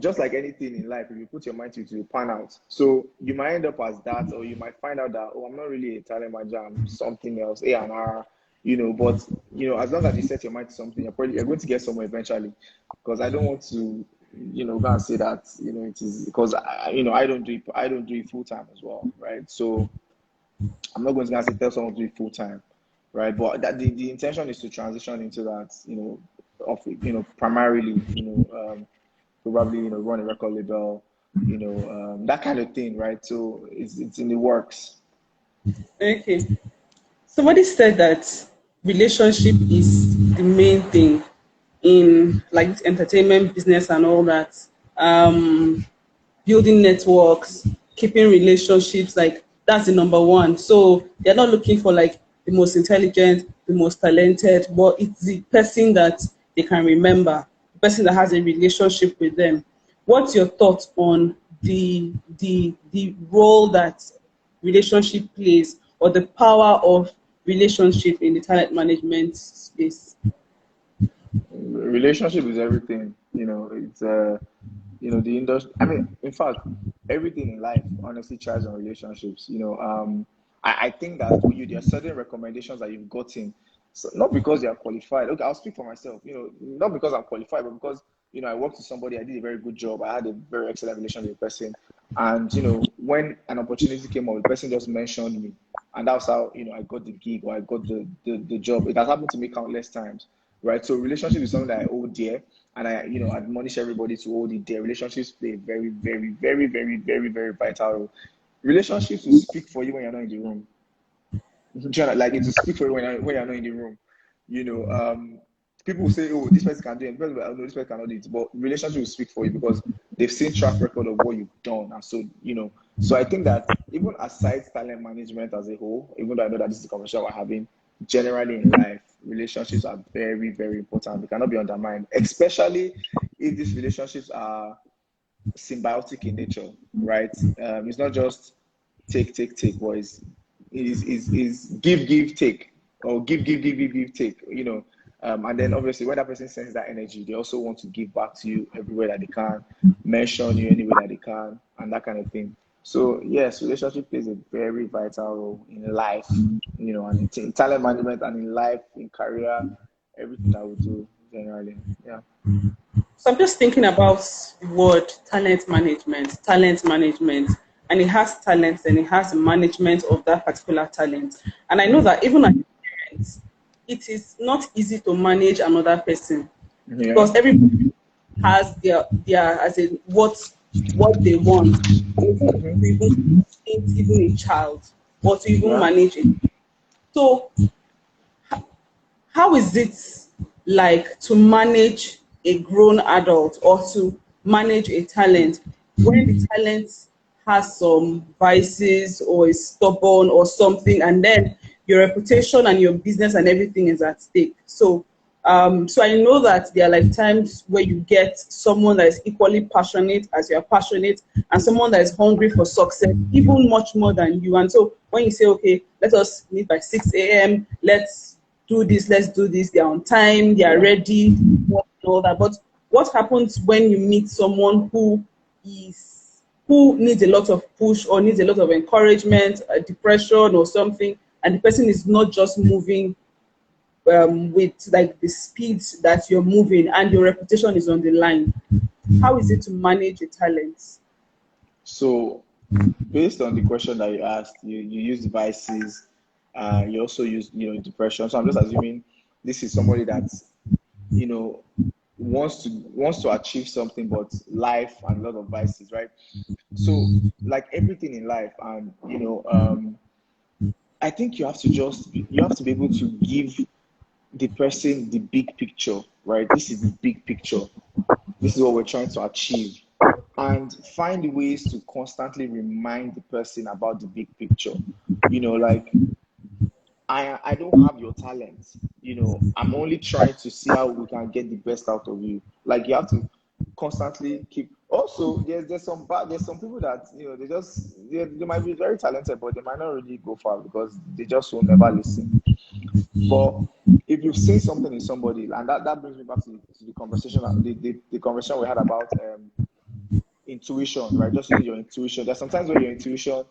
Just like anything in life, if you put your mind to it, you pan out. So you might end up as that, or you might find out that, I'm not really a talent manager, I'm something else, A&R, but, as long as you set your mind to something, you're going to get somewhere eventually. Because I don't want to, go and say that, it is because, I don't do it full time as well, right? So I'm not going to say tell someone to do it full time, right? But that the intention is to transition into that, primarily, probably run a record label, that kind of thing, right? So it's in the works. Okay. Somebody said that relationship is the main thing in like entertainment business and all that. Building networks, keeping relationships, like that's the number one. So they're not looking for like the most intelligent, the most talented, but it's the person that they can remember person that has a relationship with them. What's your thoughts on the role that relationship plays, or the power of relationship in the talent management space? Relationship is everything. It's the industry. I mean, in fact, everything in life honestly thrives on relationships. I think that for you, there are certain recommendations that you've gotten, so not because you are qualified. Okay, I'll speak for myself. Not because I'm qualified, but because I worked with somebody, I did a very good job, I had a very excellent relation with the person, and when an opportunity came up, the person just mentioned me, and that's how I got the gig, or I got the job. It has happened to me countless times, right? So relationship is something that I hold dear, and I admonish everybody to hold it dear. Relationships play a very, very, very, very, very, very vital role. Relationships will speak for you when you're not in the room. Like, it will speak for you when you're not in the room. You know, People will say, "Oh, this person can do it." People will, "Oh, no, this person cannot do it." But relationship will speak for you because they've seen track record of what you've done, and so I think that even aside talent management as a whole, even though I know that this is the conversation we're having, generally in life, relationships are very, very important. They cannot be undermined, especially if these relationships are symbiotic in nature, right? It's not just take, but is give, take, or give, take, and then obviously when that person sends that energy, they also want to give back to you everywhere that they can, mention you anywhere that they can, and that kind of thing. So yes, relationship plays a very vital role in life, and in talent management, and in life, in career, everything that we do generally. Yeah. So I'm just thinking about the word talent management, and it has talent and it has management of that particular talent. And I know that even as parents, it is not easy to manage another person, Yeah. because everybody has their as in what they want. To Mm-hmm. even even a child, or to even Yeah. manage it. So how is it like to manage a grown adult, or to manage a talent when the talent has some vices, or is stubborn or something, and then your reputation and your business and everything is at stake? So I know that there are like times where you get someone that is equally passionate as you are passionate, and someone that is hungry for success even much more than you. And so when you say, okay, let us meet by 6 a.m., let's do this, they're on time, they are Yeah. ready, all that. But what happens when you meet someone who needs a lot of push, or needs a lot of encouragement, depression or something, and the person is not just moving with like the speed that you're moving, and your reputation is on the line? How is it to manage a talent? So, based on the question that you asked, you use devices, you also use, depression. So I'm just assuming this is somebody that, you know, wants to achieve something, but life and a lot of vices, right? So, like everything in life, and I think you have to be able to give the person the big picture, right? This is the big picture. This is what we're trying to achieve, and find ways to constantly remind the person about the big picture. Like, I don't have your talent. I'm only trying to see how we can get the best out of you. Like, you have to constantly keep. Also, there's some people that they might be very talented, but they might not really go far because they just will never listen. But if you've seen something in somebody, and that brings me back to the conversation, the conversation we had about intuition, right? Just using your intuition. There's sometimes where your intuition,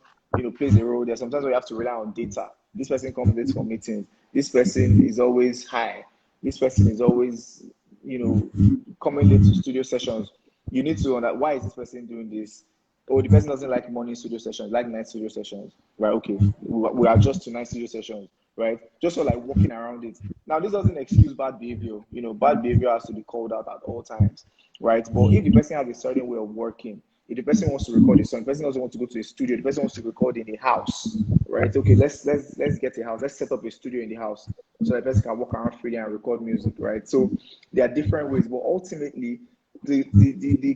plays a role. There's sometimes where you have to rely on data. This person comes late for meetings. This person is always high. This person is always, coming late to studio sessions. You need to know that, why is this person doing this? Oh, the person doesn't like morning studio sessions, like night studio sessions, right? Okay, we adjust to night studio sessions, right? Just so, like, walking around it. Now, this doesn't excuse bad behavior. Bad behavior has to be called out at all times, right? But if the person has a certain way of working, if the person wants to record a song, the person doesn't want to go to a studio, the person wants to record in a house, right? Okay, let's get a house. Let's set up a studio in the house so the person can walk around freely and record music, right? So there are different ways, but ultimately, the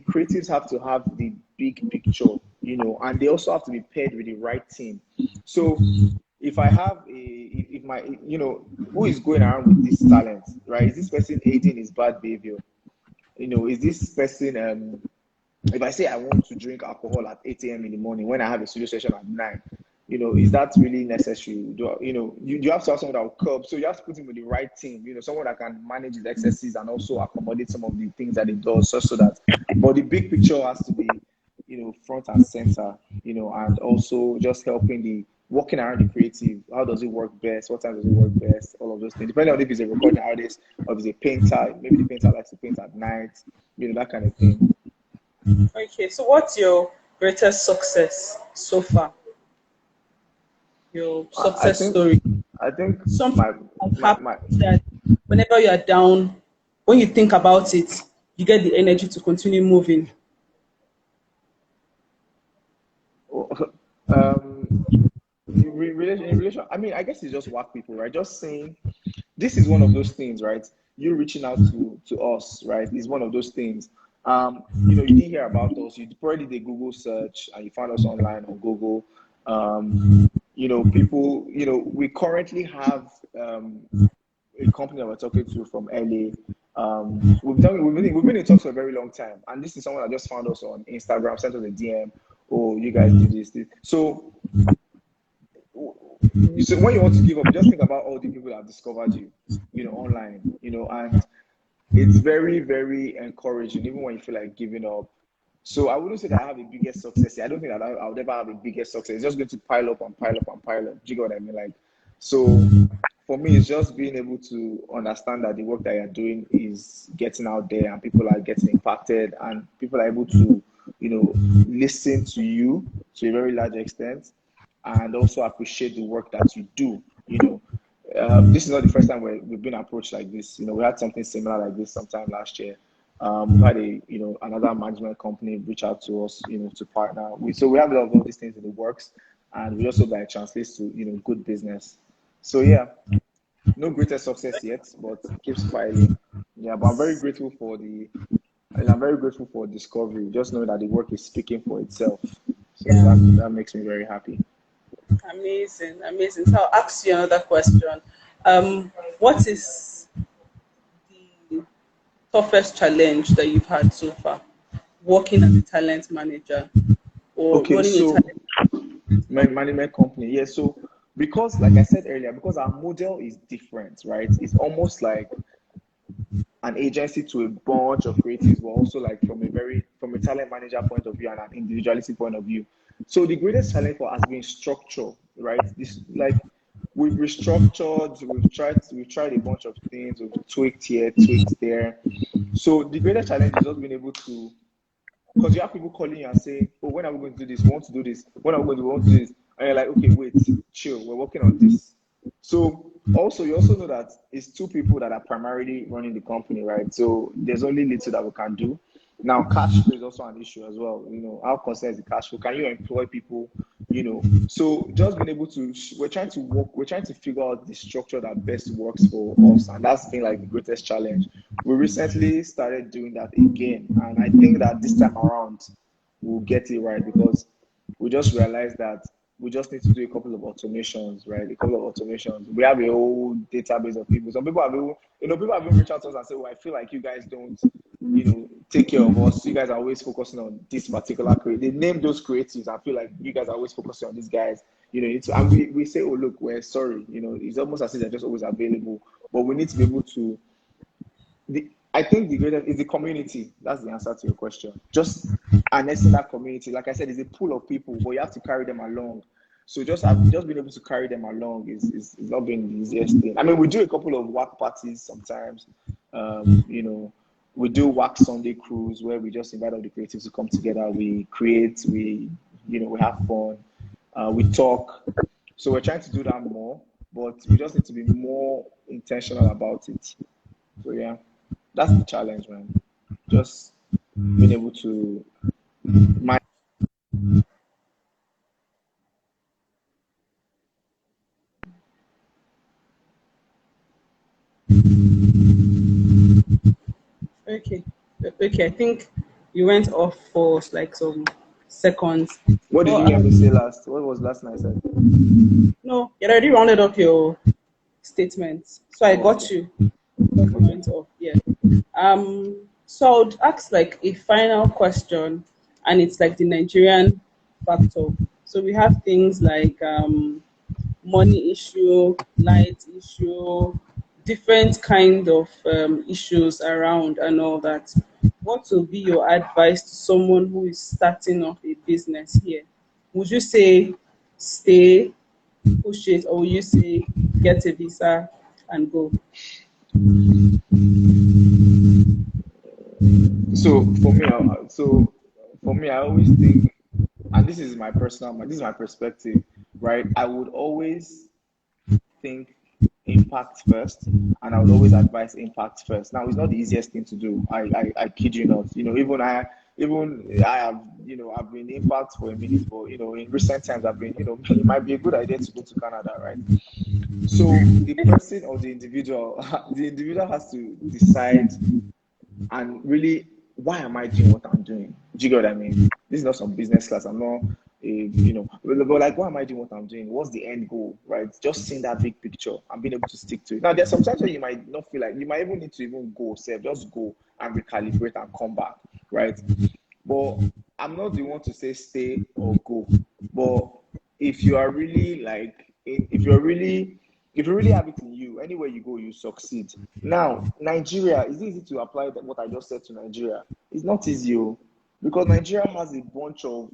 creatives have to have the big picture, and they also have to be paired with the right team. So if I have if my, who is going around with this talent, right? Is this person aiding his bad behavior? Is this person if I say I want to drink alcohol at 8 a.m. in the morning when I have a studio session at 9, is that really necessary? You have to have someone that will curb. So you have to put him with the right team, someone that can manage his excesses and also accommodate some of the things that he does, just so that. But the big picture has to be, front and center, and also just helping working around the creative. How does it work best? What time does it work best? All of those things. Depending on if he's a recording artist or if he's a painter, maybe the painter likes to paint at night, that kind of thing. Okay, so what's your greatest success so far? Your success story. I think Something that happened that whenever you are down, when you think about it, you get the energy to continue moving. In relation, I mean, I guess it's just work people, right? Just saying, this is one of those things, right? You reaching out to us, right, is one of those things. You didn't hear about us. You probably did a Google search and you found us online on Google. People, we currently have a company that we're talking to from LA. We've been in talks for a very long time, and this is someone that just found us on Instagram, sent us a DM. Oh, you guys do this. So when you want to give up, just think about all the people that have discovered you, online, and it's very, very encouraging, even when you feel like giving up. So I wouldn't say that I have a biggest success. I don't think that I would ever have a biggest success. It's just going to pile up and pile up and pile up. Do you get what I mean? Like, so for me, it's just being able to understand that the work that you're doing is getting out there and people are getting impacted and people are able to, listen to you to a very large extent and also appreciate the work that you do. This is not the first time we've been approached like this. We had something similar like this sometime last year. We had another management company reach out to us, to partner. So we have a lot of all these things in the works, and we also like translates to good business. So yeah, no greatest success yet, but keeps fighting. Yeah, but I'm very grateful for discovery. Just know that the work is speaking for itself. So that makes me very happy. Amazing, amazing. So I'll ask you another question. What is the toughest challenge that you've had so far working as a talent manager or Okay, running a so talent? my management company, yeah. So because, like I said earlier, because our model is different, right? It's almost like an agency to a bunch of creatives, but also like from a talent manager point of view and an individuality point of view. So the greatest challenge for us has been structure, right? This like we've restructured, we've tried a bunch of things, we've tweaked here, tweaked there. So the greatest challenge is just being able to, because you have people calling you and saying, "Oh, when are we going to do this? We want to do this. When are we going to, we want to do this?" And you're like, "Okay, wait, chill. We're working on this." So also, you also know that it's two people that are primarily running the company, right? So there's only little that we can do. Now, cash flow is also an issue as well. How concerned is the cash flow? Can you employ people? So just being able to, we're trying to figure out the structure that best works for us, and that's been like the greatest challenge. We recently started doing that again, and I think that this time around we'll get it right because we just realized that we just need to do a couple of automations, right? A couple of automations. We have a whole database of people. Some people have even, people have even reached out to us and say, "Well, I feel like you guys don't, take care of us. You guys are always focusing on this particular creative." They name those creatives. I feel like you guys are always focusing on these guys. And we say, "Oh, look, we're sorry." It's almost as if they're just always available, but we need to be able to. I think the greatest is the community. That's the answer to your question. Just harnessing that community. Like I said, it's a pool of people, but you have to carry them along. So just being able to carry them along is not being the easiest thing. I mean, we do a couple of work parties sometimes. We do work Sunday cruise where we just invite all the creatives to come together. We create, we have fun, we talk. So we're trying to do that more, but we just need to be more intentional about it. So yeah, that's the challenge, man. Just being able to mind. Okay, okay. I think you went off for like some seconds. What did Well, you hear me say last? What was last night I said? no, you already rounded up your statements, so I Oh, got okay. you. You Okay. went off, yeah. Um. So I would ask like a final question, and it's like the Nigerian factor. So we have things like money issue, light issue, different kind of issues around and all that. What will be your advice to someone who is starting off a business here? Would you say stay, push it, or will you say get a visa and go? So for me, I always think, and this is my perspective, right? I would always think impact first, and I would always advise impact first. Now, it's not the easiest thing to do. I kid you not. Even I have, I've been impact for a minute, but in recent times, I've been, it might be a good idea to go to Canada, right? So the person or the individual, the individual has to decide and really, why am I doing what I'm doing? Do you get what I mean? This is not some business class. I'm not but like, why am I doing what I'm doing? What's the end goal, right? Just seeing that big picture and being able to stick to it. Now, there's sometimes where you might not feel like, you might even need to even go, say, just go and recalibrate and come back, right? But I'm not the one to say stay or go. But if you are really like, if you really have it in you, anywhere you go, you succeed. Now, Nigeria, is it easy to apply what I just said to Nigeria? It's not easy, because Nigeria has a bunch of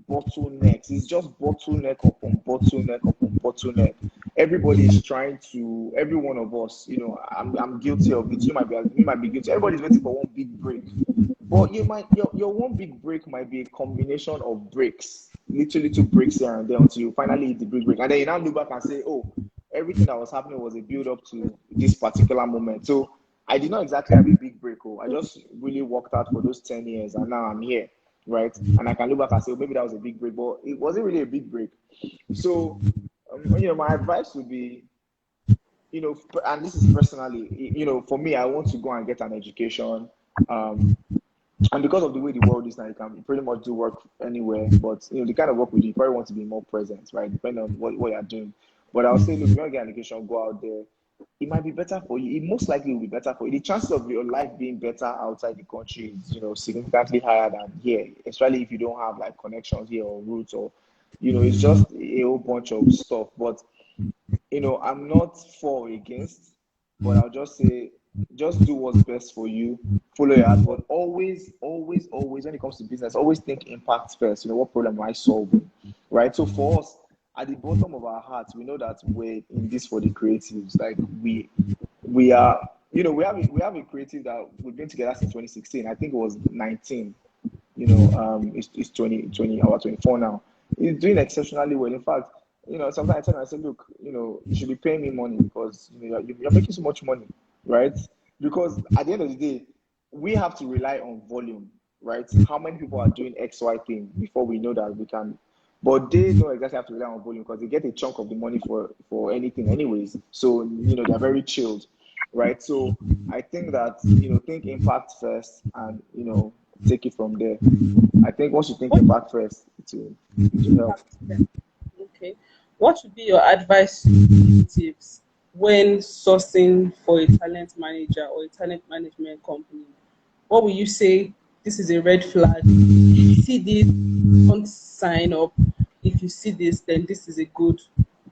bottlenecks. It's just bottleneck upon bottleneck upon bottleneck. Everybody is trying to, every one of us, I'm guilty of it. You might be guilty. Everybody's waiting for one big break. But your one big break might be a combination of breaks, little breaks here and there until you finally hit the big break. And then you now look back and say, oh, everything that was happening was a build up to this particular moment. So I did not exactly have a big break. I just really worked out for those 10 years and now I'm here, right? And I can look back and say, oh, maybe that was a big break, but it wasn't really a big break. So, my advice would be, and this is personally, for me, I want to go and get an education. And because of the way the world is now, you can pretty much do work anywhere. But the kind of work we do, you probably want to be more present, right? Depending on what you're doing. But I'll say, look, if you want to get an education, go out there. It might be better for you. It most likely will be better for you. The chances of your life being better outside the country is, significantly higher than here, especially if you don't have like connections here or roots or, it's just a whole bunch of stuff. But I'm not for or against, but I'll just say, just do what's best for you, follow your heart, but always, always, always, when it comes to business, always think impact first. What problem am I solving, right? So for us, at the bottom of our hearts, we know that we're in this for the creatives. Like we are, we have a creative that we've been together since 2016. I think it was 19. It's 2020, our 24 now. He's doing exceptionally well. In fact, sometimes I tell him, I say, look, you should be paying me money because you're making so much money, right? Because at the end of the day, we have to rely on volume, right? How many people are doing X, Y thing before we know that we can. But they don't exactly have to rely on volume because they get a chunk of the money for anything, anyways. So they're very chilled, right? So I think that think impact first and take it from there. I think once you think impact first, it will help. Okay. What would be your advice to creatives when sourcing for a talent manager or a talent management company? What will you say? This is a red flag. If you see this, don't sign up. If you see this, then this is a good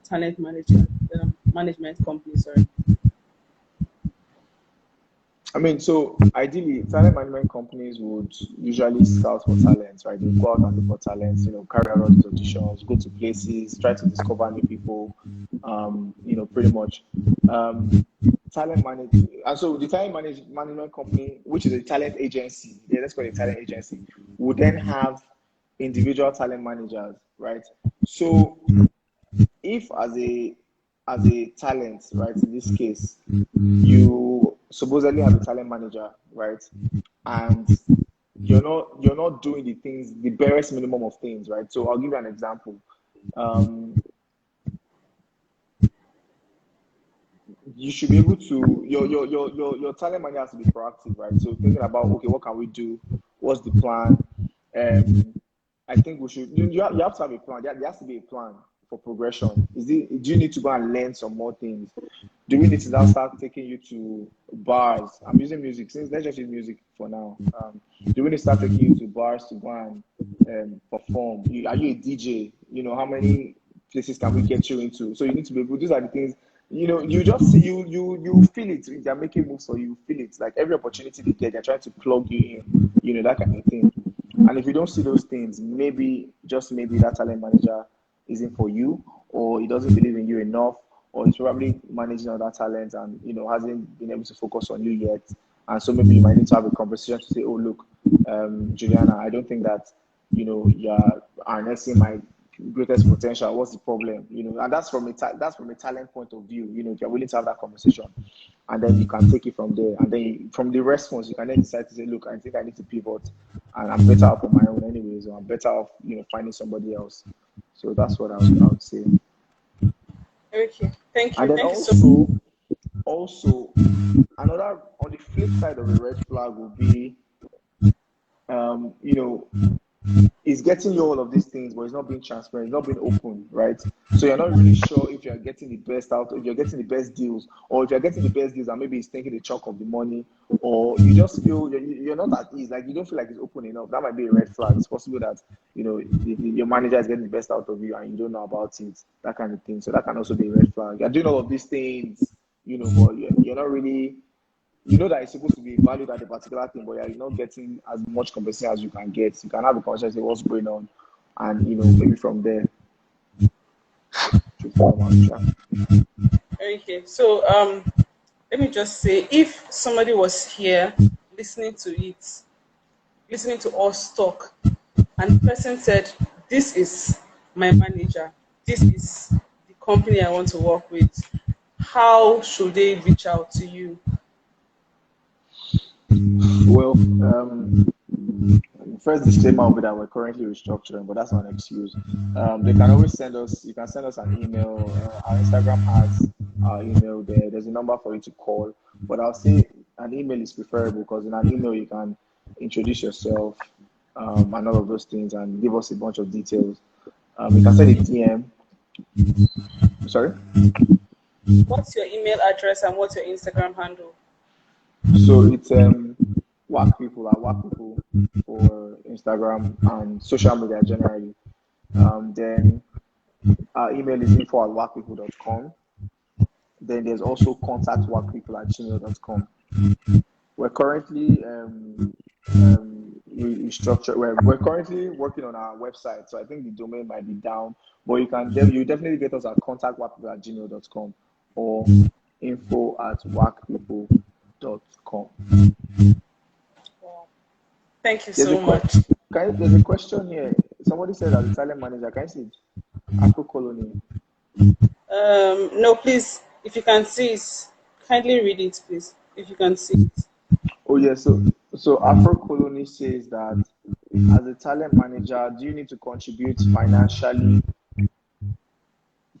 talent manager management company. Sorry. I mean, so ideally, talent management companies would usually scout for talents, right? They go out and look for talents, carry out all these auditions, go to places, try to discover new people, pretty much. Um, talent manage, and so the management company, which is a talent agency, yeah, let's call it a talent agency, would then have individual talent managers, right? So if as a talent, right, in this case, you supposedly have a talent manager, right, and you're not doing the barest minimum of things, right? So I'll give you an example. Um, you should be able to your talent manager has to be proactive, right? So thinking about, okay, what can we do? What's the plan? I think we should you have to have a plan. There has to be a plan for progression? Do you need to go and learn some more things? Do we need to now start taking you to bars? I'm using music, since let's just use music for now. Do we need to start taking you to bars to go and perform? Are you a DJ? How many places can we get you into? So you need to be able. These are the things. You just see you feel it. They're making moves for you. Feel it. Like every opportunity they get, they're trying to plug you in. That kind of thing. And if you don't see those things, maybe just maybe that talent manager isn't for you, or he doesn't believe in you enough, or he's probably managing other talents and hasn't been able to focus on you yet. And so maybe you might need to have a conversation to say, oh look, Juliana, I don't think that you're harnessing my greatest potential. What's the problem? And that's from a talent point of view. If you're willing to have that conversation, and then you can take it from there. And then from the response, you can then decide to say, look, I think I need to pivot, and I'm better off on my own anyways, or I'm better off finding somebody else. So that's what I would say. Okay, thank you. And then Thank you so much. also another, on the flip side of a red flag would be is getting you all of these things, but it's not being transparent, it's not being open, right? So you're not really sure if you're getting the best out, if you're getting the best deals, or if you're getting the best deals and maybe it's taking a chunk of the money, or you just feel you're not at ease, like you don't feel like it's open enough. That might be a red flag. It's possible that your manager is getting the best out of you and you don't know about it, that kind of thing. So that can also be a red flag. You're doing all of these things, but you're not really. That it's supposed to be valued at a particular thing, but you're not getting as much compensation as you can get. You can have a conversation, say what's going on, and maybe from there. Okay, so let me just say, if somebody was here listening to us talk, and the person said, "This is my manager. This is the company I want to work with," how should they reach out to you? Well, first disclaimer will be that we're currently restructuring, but that's not an excuse. They can always send us. You can send us an email. Our Instagram has our email there. There's a number for you to call, but I'll say an email is preferable because in an email you can introduce yourself and all of those things and give us a bunch of details. You can send a DM. Sorry. What's your email address and what's your Instagram handle? So it's whack people for Instagram and social media generally. Then our email is info@whackpeople.com. Then there's also contact@whackpeople@gmail.com. We're currently we're currently working on our website, so I think the domain might be down, but you definitely get us at contact@whackpeople@gmail.com or info@whackpeople.com. Wow. Thank you so much. There's a question here. Somebody said as a talent manager, can you see it? Afro Colony. No, please, if you can see it, kindly read it, please. If you can see it. Oh yeah, so Afro Colony says that as a talent manager, do you need to contribute financially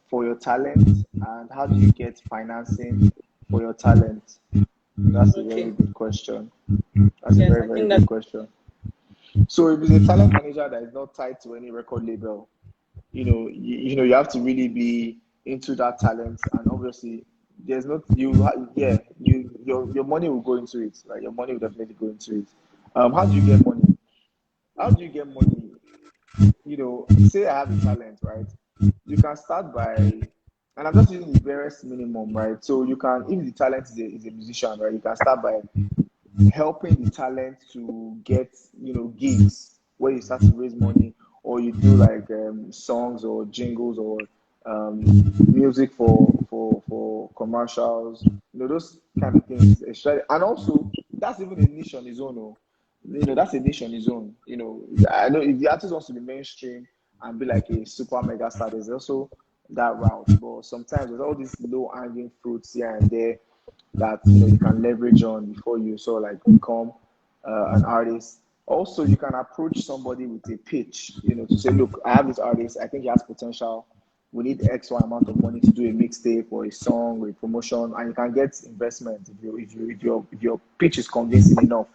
for your talent, and how do you get financing for your talent? That's a very good question. That's a very, very good question. So if it's a talent manager that is not tied to any record label, you have to really be into that talent, and obviously there's not your money will go into it. Like your money will definitely go into it. How do you get money? How do you get money? Say I have a talent, right? You can start by, and I'm just using the barest minimum, right? So you can, if the talent is a musician, right? You can start by helping the talent to get, gigs where you start to raise money, or you do like songs or jingles or music for commercials, those kind of things. And also, that's even a niche on its own. That's a niche on its own. I know if the artist wants to be mainstream and be like a super mega star, there's also that route. But sometimes there's all these low hanging fruits here and there that you can leverage on before you become an artist. Also, you can approach somebody with a pitch, to say, look, I have this artist, I think he has potential. We need X Y amount of money to do a mixtape or a song or a promotion, and you can get investment if your pitch is convincing enough,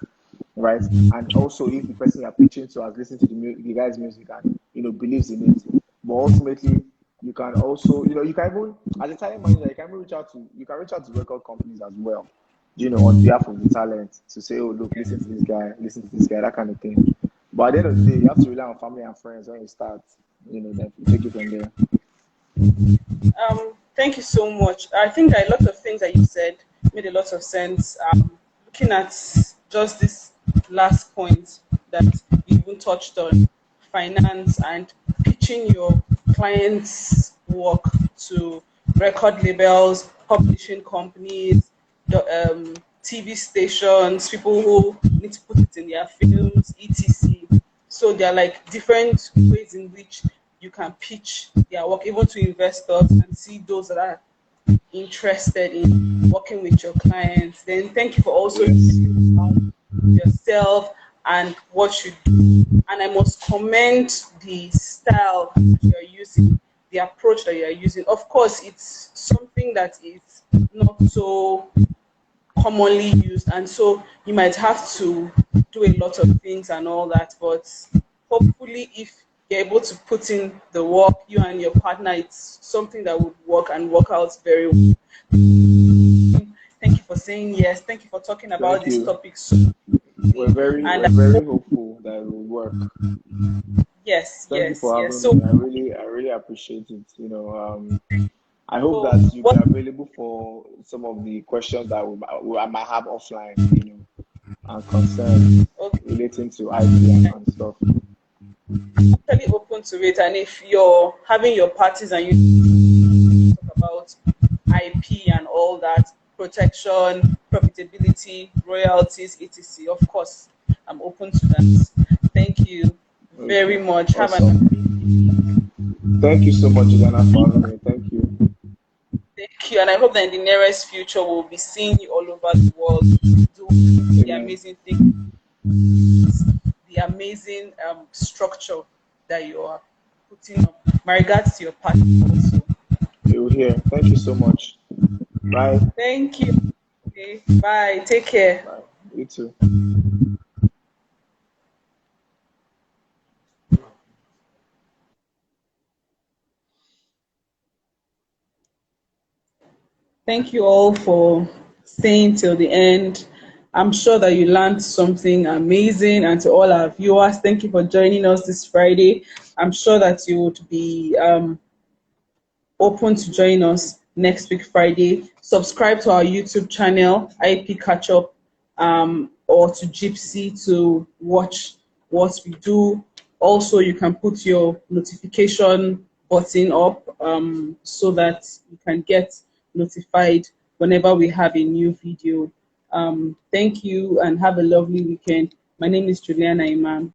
right? And also, if the person you're pitching to has listened to the guy's music and believes in it. But ultimately, You can also, you can even, as a talent manager, you can reach out to record companies as well, on behalf of the talent to say, oh, look, listen to this guy, that kind of thing. But at the end of the day, you have to rely on family and friends when you start, then you take it from there. Thank you so much. I think a lot of things that you said made a lot of sense. Looking at just this last point that you even touched on, finance and pitching your clients' work to record labels, publishing companies, TV stations, people who need to put it in their films, etc. So there are like different ways in which you can pitch their work even to investors and see those that are interested in working with your clients. Then thank you for also Yes. yourself and what you do. And I must commend the style that you're using, the approach that you're using. Of course, it's something that is not so commonly used, and so you might have to do a lot of things and all that, but hopefully if you're able to put in the work, you and your partner, it's something that would work and work out very well. Thank you for saying yes. Thank you for talking about Thank this you. topic so and We're very hopeful that it will work. yes, Thank you yes, for yes. having So, me. I really appreciate it. I hope so that you'll be what available for some of the questions that I might have offline, and concerns okay, relating to IP and stuff. actually open to it, and if you're having your parties and you talk about IP and all that, protection, profitability, royalties, etc. Of course, I'm open to that. Thank you very Okay, much. Have an awesome. amazing Thank you so much, Juliana, for having me. Thank you. thank you, and I hope that in the nearest future we'll be seeing you all over the world doing the Amen. amazing things, the amazing structure that you are putting up. My regards to your party also. You're here. Thank you so much. Bye. Thank you. Okay, bye. Take care. Bye. You too. Thank you all for staying till the end. I'm sure that you learned something amazing. And to all our viewers, thank you for joining us this Friday. I'm sure that you would be open to join us next week, Friday. Subscribe to our YouTube channel, IPcatchUP, or to Gypsy to watch what we do. Also, you can put your notification button up so that you can get notified whenever we have a new video. Thank you and have a lovely weekend. My name is Juliana Imam.